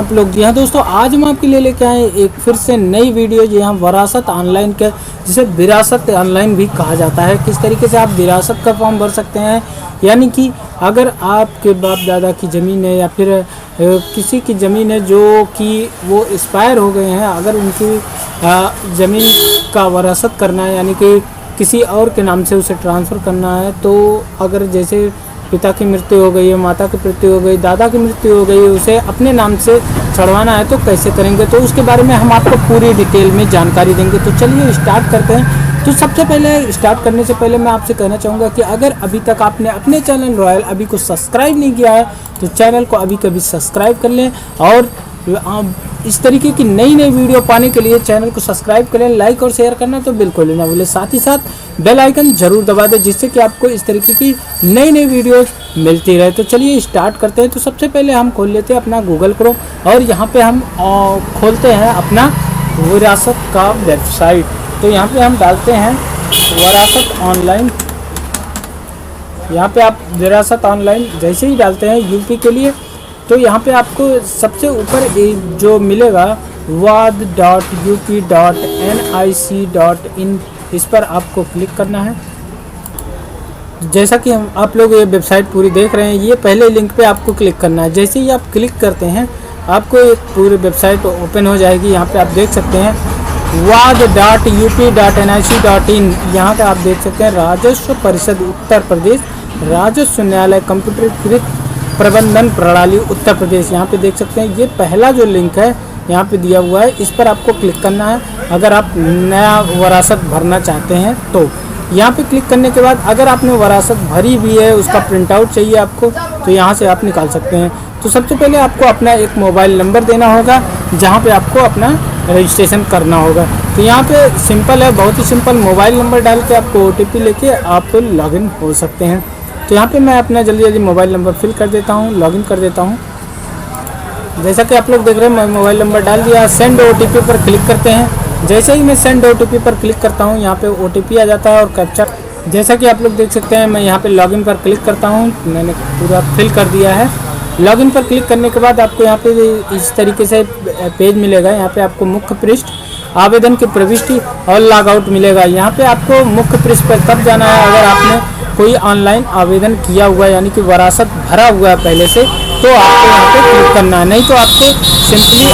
आप लोग। जी हाँ दोस्तों, आज हम आपके लिए लेके आए एक फिर से नई वीडियो। जी हाँ, विरासत ऑनलाइन के, जिसे विरासत ऑनलाइन भी कहा जाता है। किस तरीके से आप विरासत का फॉर्म भर सकते हैं, यानी कि अगर आपके बाप दादा की ज़मीन है या फिर किसी की ज़मीन है जो कि वो एक्सपायर हो गए हैं, अगर उनकी ज़मीन का विरासत करना है, यानी कि किसी और के नाम से उसे ट्रांसफ़र करना है, तो अगर जैसे पिता की मृत्यु हो गई है, माता की मृत्यु हो गई, दादा की मृत्यु हो गई, उसे अपने नाम से छुड़वाना है तो कैसे करेंगे, तो उसके बारे में हम आपको पूरी डिटेल में जानकारी देंगे। तो चलिए स्टार्ट करते हैं। तो सबसे पहले स्टार्ट करने से पहले मैं आपसे कहना चाहूँगा कि अगर अभी तक आपने अपने चैनल रॉयल अभी को सब्सक्राइब नहीं किया है तो चैनल को अभी कभी सब्सक्राइब कर लें, और इस तरीके की नई नई वीडियो पाने के लिए चैनल को सब्सक्राइब करें, लाइक और शेयर करना तो बिल्कुल ना भूलें। साथ ही साथ बेल आइकन जरूर दबा दें, जिससे कि आपको इस तरीके की नई नई वीडियोस मिलती रहे। तो चलिए स्टार्ट करते हैं। तो सबसे पहले हम खोल लेते हैं अपना गूगल क्रोम, और यहाँ पे हम खोलते हैं अपना विरासत का वेबसाइट। तो यहाँ पे हम डालते हैं विरासत ऑनलाइन। यहाँ पे आप विरासत ऑनलाइन जैसे ही डालते हैं यूपी के लिए, तो यहाँ पे आपको सबसे ऊपर जो मिलेगा wad.up.nic.in, इस पर आपको क्लिक करना है। जैसा कि आप लोग ये वेबसाइट पूरी देख रहे हैं, ये पहले लिंक पे आपको क्लिक करना है। जैसे ही आप क्लिक करते हैं आपको एक पूरी वेबसाइट ओपन हो जाएगी। यहाँ पे आप देख सकते हैं wad.up.nic.in, यहाँ पे आप देख सकते हैं राजस्व परिषद उत्तर प्रदेश राजस्व न्यायालय कंप्यूटरीकृत प्रबंधन प्रणाली उत्तर प्रदेश। यहाँ पे देख सकते हैं ये पहला जो लिंक है यहाँ पे दिया हुआ है, इस पर आपको क्लिक करना है अगर आप नया विरासत भरना चाहते हैं। तो यहाँ पे क्लिक करने के बाद अगर आपने विरासत भरी भी है, उसका प्रिंट आउट चाहिए आपको, तो यहाँ से आप निकाल सकते हैं। तो सबसे पहले आपको अपना एक मोबाइल नंबर देना होगा जहाँ पे आपको अपना रजिस्ट्रेशन करना होगा। तो यहाँ पे सिंपल है, बहुत ही सिंपल। मोबाइल नंबर डाल के आपको OTP लेके आप लॉगिन हो सकते हैं। तो यहाँ पे मैं अपना जल्दी मोबाइल नंबर फिल कर देता हूँ, लॉगिन कर देता हूँ। जैसा कि आप लोग देख रहे हैं, मैं मोबाइल नंबर डाल दिया। सेंड OTP पर क्लिक करते हैं। जैसे ही मैं सेंड OTP पर क्लिक करता हूँ, यहाँ पे OTP आ जाता है और कैप्चा। जैसा कि आप लोग देख सकते हैं, मैं यहाँ पे लॉगिन पर क्लिक करता हूँ। मैंने पूरा फिल कर दिया है। लॉगिन पर क्लिक करने के बाद आपको यहाँ पे इस तरीके से पेज मिलेगा। यहाँ पे आपको मुख्य पृष्ठ, आवेदन की प्रविष्टि और लॉग आउट मिलेगा। यहाँ पे आपको मुख्य पृष्ठ पर तब जाना है अगर आपने कोई ऑनलाइन आवेदन किया हुआ है, यानी कि विरासत भरा हुआ है पहले से, तो आपको यहाँ पे क्लिक करना है। नहीं तो आपको सिंपली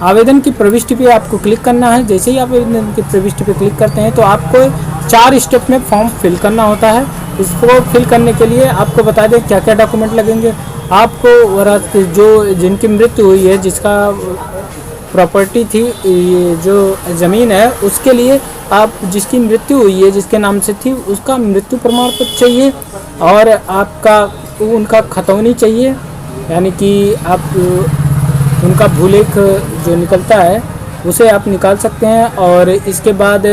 आवेदन की प्रविष्टि पे आपको क्लिक करना है। जैसे ही आप आवेदन की प्रविष्टि पे क्लिक करते हैं तो आपको 4 स्टेप में फॉर्म फिल करना होता है। इसको फिल करने के लिए आपको बता दें क्या क्या डॉक्यूमेंट लगेंगे। आपको जो जिनकी मृत्यु हुई है, जिसका प्रॉपर्टी थी, ये जो ज़मीन है, उसके लिए आप जिसकी मृत्यु हुई है, जिसके नाम से थी, उसका मृत्यु प्रमाण पत्र चाहिए, और आपका उनका खतौनी चाहिए, यानी कि आप उनका भूलेख जो निकलता है उसे आप निकाल सकते हैं। और इसके बाद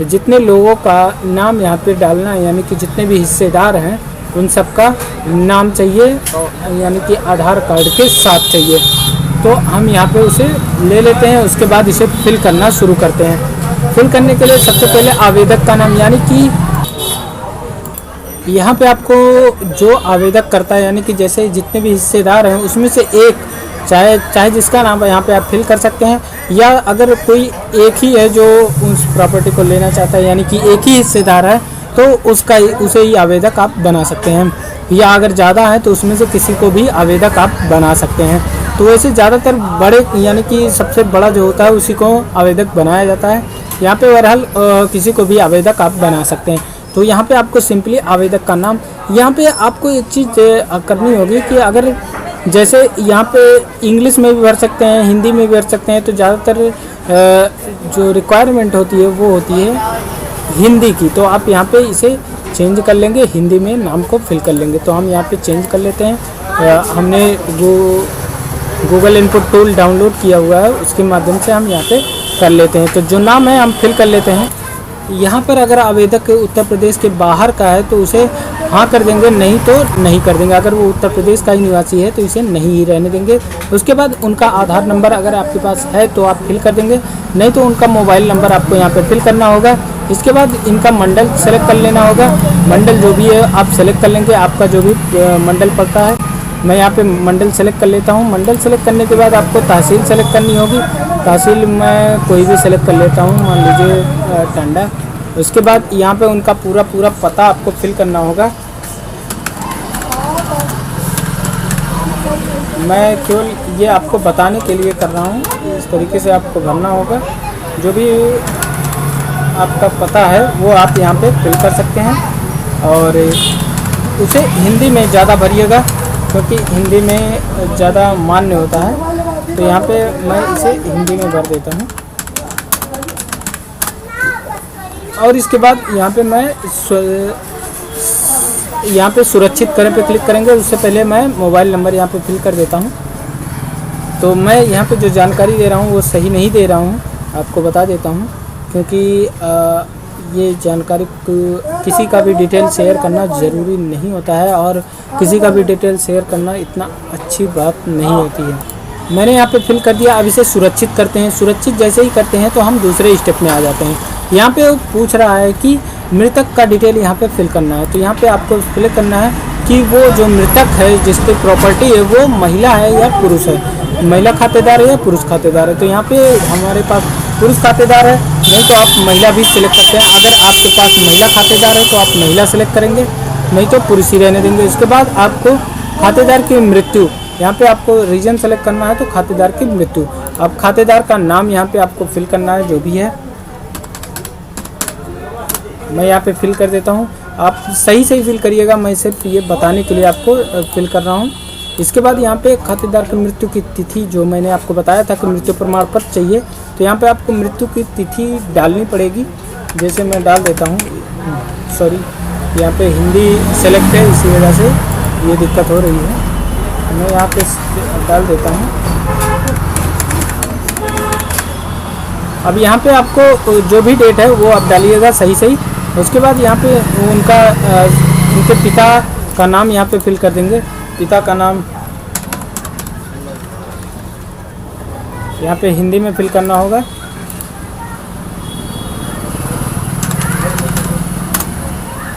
जितने लोगों का नाम यहाँ पे डालना है, यानी कि जितने भी हिस्सेदार हैं उन सब का नाम चाहिए, यानी कि आधार कार्ड के साथ चाहिए। तो हम यहाँ पे उसे ले लेते हैं। उसके बाद इसे फिल करना शुरू करते हैं। फिल करने के लिए सबसे पहले आवेदक का नाम, यानी कि यहाँ पे आपको जो आवेदक करता है, यानी कि जैसे जितने भी हिस्सेदार हैं उसमें से एक, चाहे जिसका नाम है, यहाँ पे आप फिल कर सकते हैं। या अगर कोई एक ही है जो उस प्रॉपर्टी को लेना चाहता है, यानी कि एक ही हिस्सेदार है, तो उसे ही आवेदक आप बना सकते हैं। या अगर ज़्यादा है तो उसमें से किसी को भी आवेदक आप बना सकते हैं। तो वैसे ज़्यादातर बड़े, यानी कि सबसे बड़ा जो होता है उसी को आवेदक बनाया जाता है। यहाँ पे बहरहाल किसी को भी आवेदक आप बना सकते हैं। तो यहाँ पे आपको सिंपली आवेदक का नाम, यहाँ पे आपको एक चीज़ करनी होगी कि अगर जैसे यहाँ पे इंग्लिश में भी भर सकते हैं, हिंदी में भी भर सकते हैं, तो ज़्यादातर जो रिक्वायरमेंट होती है वो होती है हिंदी की। तो आप यहाँ पे इसे चेंज कर लेंगे, हिंदी में नाम को फिल कर लेंगे। तो हम यहाँ पे चेंज कर लेते हैं। हमने गूगल इनपुट टूल डाउनलोड किया हुआ है, उसके माध्यम से हम यहाँ पे कर लेते हैं। तो जो नाम है हम फिल कर लेते हैं। यहाँ पर अगर आवेदक उत्तर प्रदेश के बाहर का है तो उसे हाँ कर देंगे, नहीं तो नहीं कर देंगे। अगर वो उत्तर प्रदेश का ही निवासी है तो इसे नहीं ही रहने देंगे। उसके बाद उनका आधार नंबर अगर आपके पास है तो आप फिल कर देंगे, नहीं तो उनका मोबाइल नंबर आपको यहाँ पर फिल करना होगा। इसके बाद इनका मंडल सेलेक्ट कर लेना होगा। मंडल जो भी है आप सेलेक्ट कर लेंगे, आपका जो भी मंडल पड़ता है मैं यहाँ पे मंडल सेलेक्ट कर लेता हूँ। मंडल सेलेक्ट करने के बाद आपको तहसील सेलेक्ट करनी होगी। तहसील मैं कोई भी सेलेक्ट कर लेता हूँ, मान लीजिए टांडा। उसके बाद यहाँ पे उनका पूरा पता आपको फिल करना होगा। मैं केवल ये आपको बताने के लिए कर रहा हूँ, इस तरीके से आपको भरना होगा। जो भी आपका पता है वो आप यहाँ पे फिल कर सकते हैं और उसे हिंदी में ज़्यादा भरिएगा, क्योंकि हिंदी में ज़्यादा मान्य होता है। तो यहाँ पे मैं इसे हिंदी में भर देता हूँ। और इसके बाद यहाँ पे मैं यहाँ पे सुरक्षित करें पे क्लिक करेंगे। उससे पहले मैं मोबाइल नंबर यहाँ पे फिल कर देता हूँ। तो मैं यहाँ पे जो जानकारी दे रहा हूँ वो सही नहीं दे रहा हूँ, आपको बता देता हूँ, क्योंकि ये जानकारी किसी का भी डिटेल शेयर करना ज़रूरी नहीं होता है और किसी का भी डिटेल शेयर करना इतना अच्छी बात नहीं होती है। मैंने यहाँ पे फिल कर दिया। अब इसे सुरक्षित करते हैं। सुरक्षित जैसे ही करते हैं तो हम दूसरे स्टेप में आ जाते हैं। यहाँ पे पूछ रहा है कि मृतक का डिटेल यहाँ पे फिल करना है। तो यहाँ पे आपको फिल करना है कि वो जो मृतक है, जिस पे प्रॉपर्टी है, वो महिला है या पुरुष है, महिला खातेदार है या पुरुष खातेदार है। तो यहाँ पे हमारे पास पुरुष खातेदार है, नहीं तो आप महिला भी सिलेक्ट करते हैं। अगर आपके पास महिला खातेदार है तो आप महिला सेलेक्ट करेंगे, नहीं तो पुरुष ही रहने देंगे। इसके बाद आपको खातेदार की मृत्यु, यहाँ पे आपको रीजन सेलेक्ट करना है, तो खातेदार की मृत्यु। अब खातेदार का नाम यहाँ पे आपको फिल करना है, जो भी है। मैं यहाँ पे फिल कर देता हूँ। आप सही फिल करिएगा, मैं सिर्फ ये बताने के लिए आपको फिल कर रहा हूँ। इसके बाद यहाँ पे खातेदार की मृत्यु की तिथि, जो मैंने आपको बताया था कि मृत्यु प्रमाण पत्र चाहिए, तो यहाँ पे आपको मृत्यु की तिथि डालनी पड़ेगी। जैसे मैं डाल देता हूँ, सॉरी यहाँ पे हिंदी सेलेक्ट है, इसी वजह से ये दिक्कत हो रही है। मैं यहाँ पे डाल देता हूँ। अब यहाँ पे आपको जो भी डेट है वो आप डालिएगा सही। उसके बाद यहाँ पे उनके पिता का नाम यहाँ पे फिल कर देंगे। पिता का नाम यहाँ पे हिंदी में फिल करना होगा।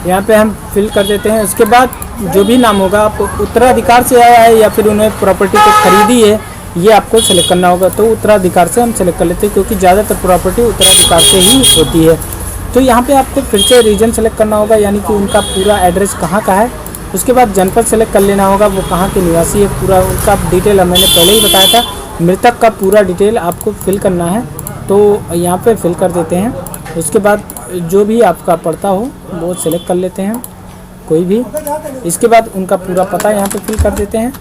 यहाँ पे हम फिल कर देते हैं। उसके बाद जो भी नाम होगा, आप उत्तराधिकार से आया है या फिर उन्होंने प्रॉपर्टी को खरीदी है, ये आपको सेलेक्ट करना होगा। तो उत्तराधिकार से हम सेलेक्ट कर लेते हैं, क्योंकि ज़्यादातर प्रॉपर्टी उत्तराधिकार से ही होती है। तो यहाँ पे आपको फिर से रीजन सेलेक्ट करना होगा, यानी कि उनका पूरा एड्रेस कहाँ का है। उसके बाद जनपद सेलेक्ट कर लेना होगा, वो कहाँ के निवासी है। पूरा उनका डिटेल मैंने पहले ही बताया था, मृतक का पूरा डिटेल आपको फिल करना है। तो यहाँ पे फिल कर देते हैं। उसके बाद जो भी आपका पड़ता हो वो सेलेक्ट कर लेते हैं, कोई भी। इसके बाद उनका पूरा पता यहाँ पे फिल कर देते हैं।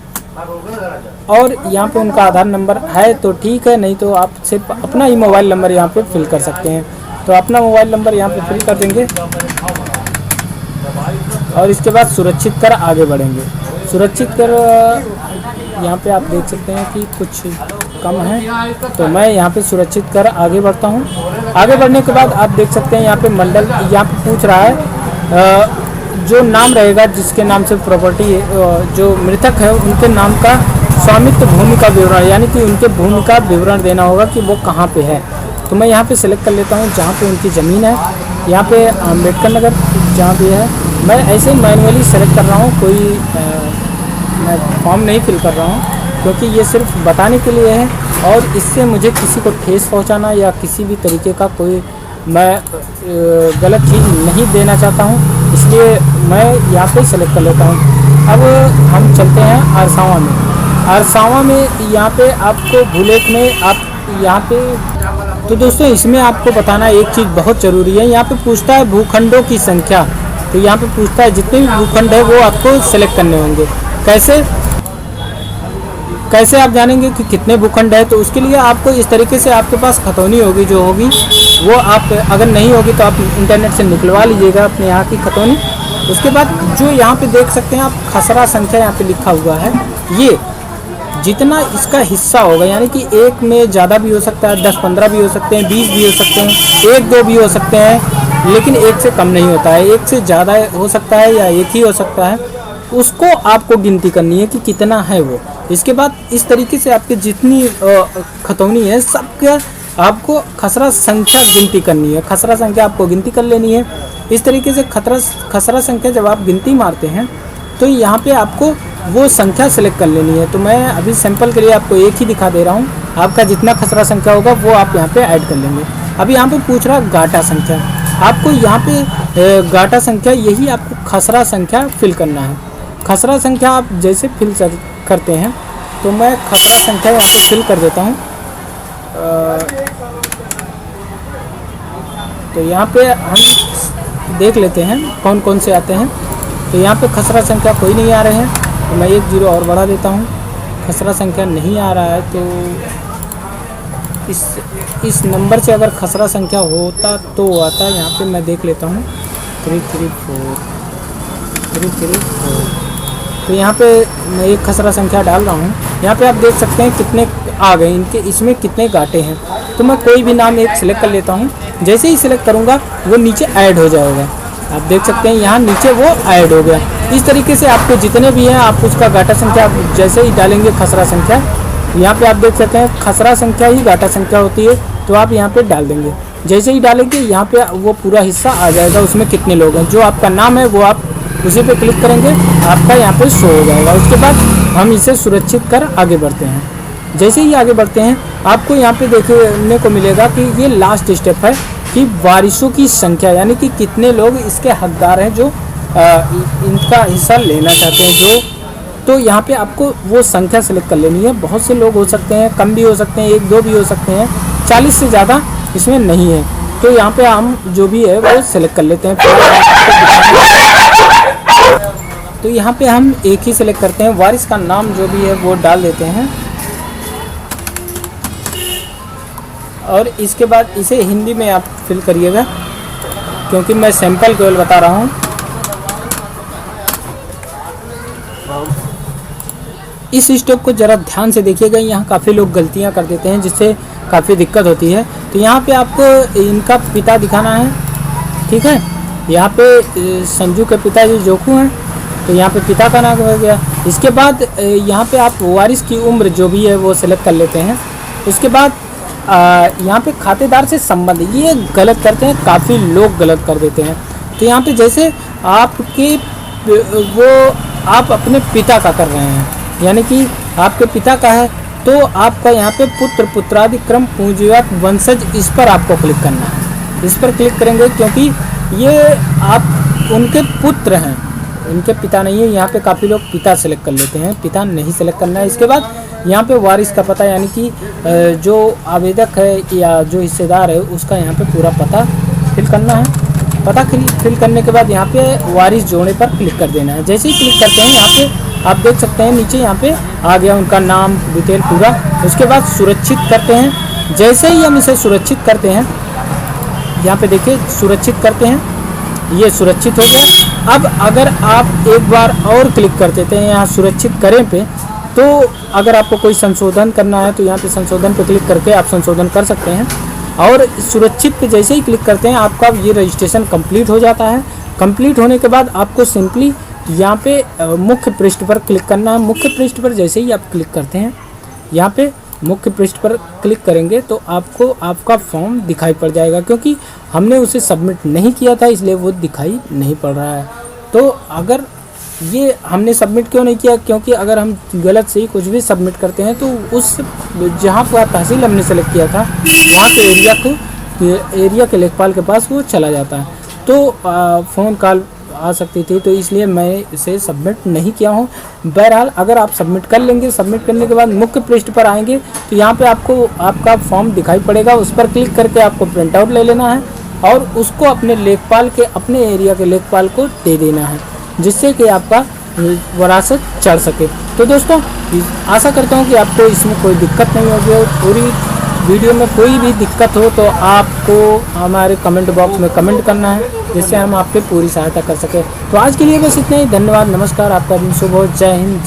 और यहाँ पे उनका आधार नंबर है तो ठीक है, नहीं तो आप सिर्फ अपना ही मोबाइल नंबर यहाँ पे फिल कर सकते हैं। तो अपना मोबाइल नंबर यहाँ पे फिल कर देंगे और इसके बाद सुरक्षित कर आगे बढ़ेंगे। सुरक्षित कर यहाँ पे आप देख सकते हैं कि कुछ कम है, तो मैं यहाँ पे सुरक्षित कर आगे बढ़ता हूँ। आगे बढ़ने के बाद आप देख सकते हैं यहाँ पे मंडल, यहाँ पे पूछ रहा है जो नाम रहेगा, जिसके नाम से प्रॉपर्टी जो मृतक है उनके नाम का स्वामित्व भूमि का विवरण, यानी कि उनके भूमि का विवरण देना होगा कि वो कहाँ पे है। तो मैं यहाँ पे सिलेक्ट कर लेता हूँ जहाँ पे उनकी ज़मीन है। यहाँ पे अम्बेडकर नगर जहाँ भी है, मैं ऐसे मैनुअली सेलेक्ट कर रहा हूँ, कोई मैं फॉर्म नहीं फिल कर रहा हूँ, क्योंकि ये सिर्फ बताने के लिए है और इससे मुझे किसी को ठेस पहुँचाना या किसी भी तरीके का कोई मैं गलत चीज़ नहीं देना चाहता हूँ, इसलिए मैं यहाँ पे सेलेक्ट कर लेता हूँ। अब हम चलते हैं आरसावा में। आरसावा में यहाँ पे आपको भूलेख में आप यहाँ पे, तो दोस्तों इसमें आपको बताना एक चीज़ बहुत ज़रूरी है। यहाँ पे पूछता है भूखंडों की संख्या, तो यहाँ पे पूछता है जितने भी भूखंड है वो आपको सेलेक्ट करने होंगे। कैसे आप जानेंगे कि कितने भूखंड है? तो उसके लिए आपको इस तरीके से आपके पास खतौनी होगी, जो होगी वो आप, अगर नहीं होगी तो आप इंटरनेट से निकलवा लीजिएगा अपने यहाँ की खतौनी। उसके बाद जो यहाँ पे देख सकते हैं आप, खसरा संख्या यहाँ पे लिखा हुआ है, ये जितना इसका हिस्सा होगा, यानी कि एक में ज़्यादा भी हो सकता है, 10-15 भी हो सकते हैं, 20 भी हो सकते हैं, 1-2 भी हो सकते हैं, लेकिन एक से कम नहीं होता है। एक से ज़्यादा हो सकता है या एक ही हो सकता है, उसको आपको गिनती करनी है कि कितना है वो। इसके बाद इस तरीके से आपकी जितनी खतौनी है सबका आपको खसरा संख्या गिनती करनी है। खसरा संख्या आपको गिनती कर लेनी है। इस तरीके से खसरा संख्या जब आप गिनती मारते हैं तो यहाँ पे आपको वो संख्या सेलेक्ट कर लेनी है। तो मैं अभी सैंपल के लिए आपको एक ही दिखा दे रहा हूँ। आपका जितना खसरा संख्या होगा वो आप यहाँ पे ऐड कर लेंगे। अभी यहाँ पे पूछ रहा गाटा संख्या, आपको यहाँ पे गाटा संख्या यही आपको खसरा संख्या फिल करना है। खसरा संख्या आप जैसे फिल करते हैं तो मैं खसरा संख्या यहाँ पे फिल कर देता हूँ। तो यहाँ पे हम देख लेते हैं कौन कौन से आते हैं। तो यहाँ पे खसरा संख्या कोई नहीं आ रहे हैं, तो मैं 1 0 और बढ़ा देता हूँ। खसरा संख्या नहीं आ रहा है, तो इस नंबर से अगर खसरा संख्या होता तो आता। यहाँ पे मैं देख लेता हूँ 334। तो यहाँ पे मैं एक खसरा संख्या डाल रहा हूँ। यहाँ पे आप देख सकते हैं कितने आ गए, इनके इसमें कितने गाटे हैं। तो मैं कोई भी नाम एक सिलेक्ट कर लेता हूँ। जैसे ही सिलेक्ट करूँगा वो नीचे ऐड हो जाएगा। आप देख सकते हैं यहाँ नीचे वो ऐड हो गया। इस तरीके से आपको जितने भी हैं आप उसका गाटा संख्या जैसे ही डालेंगे खसरा संख्या, यहाँ पे आप देख सकते हैं खसरा संख्या ही गाटा संख्या होती है, तो आप यहाँ पे डाल देंगे। जैसे ही डालेंगे यहाँ पे वो पूरा हिस्सा आ जाएगा, उसमें कितने लोग हैं। जो आपका नाम है वो आप उसी पे क्लिक करेंगे, आपका यहाँ पे शो हो जाएगा। उसके बाद हम इसे सुरक्षित कर आगे बढ़ते हैं। जैसे ही आगे बढ़ते हैं आपको यहाँ पे देखने को मिलेगा कि ये लास्ट स्टेप है कि वारिसों की संख्या, यानी कि कितने लोग इसके हकदार हैं जो इनका हिस्सा लेना चाहते हैं। तो यहाँ पे आपको वो संख्या सेलेक्ट कर लेनी है। बहुत से लोग हो सकते हैं, कम भी हो सकते हैं, 1 2 भी हो सकते हैं, 40 से ज़्यादा इसमें नहीं है। तो यहाँ पे हम जो भी है वो सेलेक्ट कर लेते हैं। तो यहाँ पे हम एक ही सेलेक्ट करते हैं, वारिस का नाम जो भी है वो डाल देते हैं। और इसके बाद इसे हिंदी में आप फिल करिएगा, क्योंकि मैं सैंपल केवल बता रहा हूँ। इस स्टेप को ज़रा ध्यान से देखिएगा, यहाँ काफ़ी लोग गलतियाँ कर देते हैं जिससे काफ़ी दिक्कत होती है। तो यहाँ पे आपको इनका पिता दिखाना है, ठीक है। यहाँ पे संजू के पिताजी जोखू हैं, तो यहाँ पे पिता का नाम हो गया। इसके बाद यहाँ पे आप वारिस की उम्र जो भी है वो सिलेक्ट कर लेते हैं। उसके बाद यहाँ पे खातेदार से संबंध, ये गलत करते हैं, काफ़ी लोग गलत कर देते हैं। तो यहाँ पे जैसे आपके आप अपने पिता का कर रहे हैं, यानी कि आपके पिता का है, तो आपका यहाँ पे पुत्र, पुत्रादि क्रम, पूंजीवाद, वंशज, इस पर आपको क्लिक करना है। इस पर क्लिक करेंगे क्योंकि ये आप उनके पुत्र हैं, इनके पिता नहीं है। यहाँ पे काफ़ी लोग पिता सेलेक्ट कर लेते हैं, पिता नहीं सेलेक्ट करना है। इसके बाद यहाँ पे वारिस का पता, यानी कि जो आवेदक है या जो हिस्सेदार है उसका यहाँ पे पूरा पता फिल करना है। पता फिल करने के बाद यहाँ पे वारिस जोड़ने पर क्लिक कर देना है। जैसे ही क्लिक करते हैं यहाँ पे आप देख सकते हैं नीचे यहाँ पे आ गया उनका नाम, डिटेल पूरा। उसके बाद सुरक्षित करते हैं। जैसे ही हम इसे सुरक्षित करते हैं, यहाँ पे देखिए सुरक्षित करते हैं, ये सुरक्षित हो गया। अब अगर आप एक बार और क्लिक कर देते हैं यहाँ सुरक्षित करें पे, तो अगर आपको कोई संशोधन करना है तो यहाँ पे संशोधन पे क्लिक करके आप संशोधन कर सकते हैं। और सुरक्षित पे जैसे ही क्लिक करते हैं आपका ये रजिस्ट्रेशन कंप्लीट हो जाता है। कंप्लीट होने के बाद आपको सिंपली यहाँ पे मुख्य पृष्ठ पर क्लिक करना है। मुख्य पृष्ठ पर जैसे ही आप क्लिक करते हैं, यहाँ पे मुख्य पृष्ठ पर क्लिक करेंगे तो आपको आपका फॉर्म दिखाई पड़ जाएगा। क्योंकि हमने उसे सबमिट नहीं किया था इसलिए वो दिखाई नहीं पड़ रहा है। तो अगर ये हमने सबमिट क्यों नहीं किया, क्योंकि अगर हम गलत से ही कुछ भी सबमिट करते हैं तो उस जहाँ पर तहसील हमने सेलेक्ट किया था वहाँ के एरिया के लेखपाल के पास वो चला जाता है, तो फ़ोन कॉल आ सकती थी। तो इसलिए मैं इसे सबमिट नहीं किया हूँ। बहरहाल अगर आप सबमिट कर लेंगे, सबमिट करने के बाद मुख्य पृष्ठ पर आएंगे तो यहाँ पे आपको आपका फॉर्म दिखाई पड़ेगा। उस पर क्लिक करके आपको प्रिंट आउट ले लेना है और उसको अपने लेखपाल के, अपने एरिया के लेखपाल को दे देना है, जिससे कि आपका वरासत चढ़ सके। तो दोस्तों आशा करता हूँ कि आपको इसमें कोई दिक्कत नहीं होगी। पूरी वीडियो में कोई भी दिक्कत हो तो आपको हमारे कमेंट बॉक्स में कमेंट करना है, जिससे हम आपकी पूरी सहायता कर सकें। तो आज के लिए बस इतना ही। धन्यवाद, नमस्कार, आपका दिन शुभ हो। जय हिंद।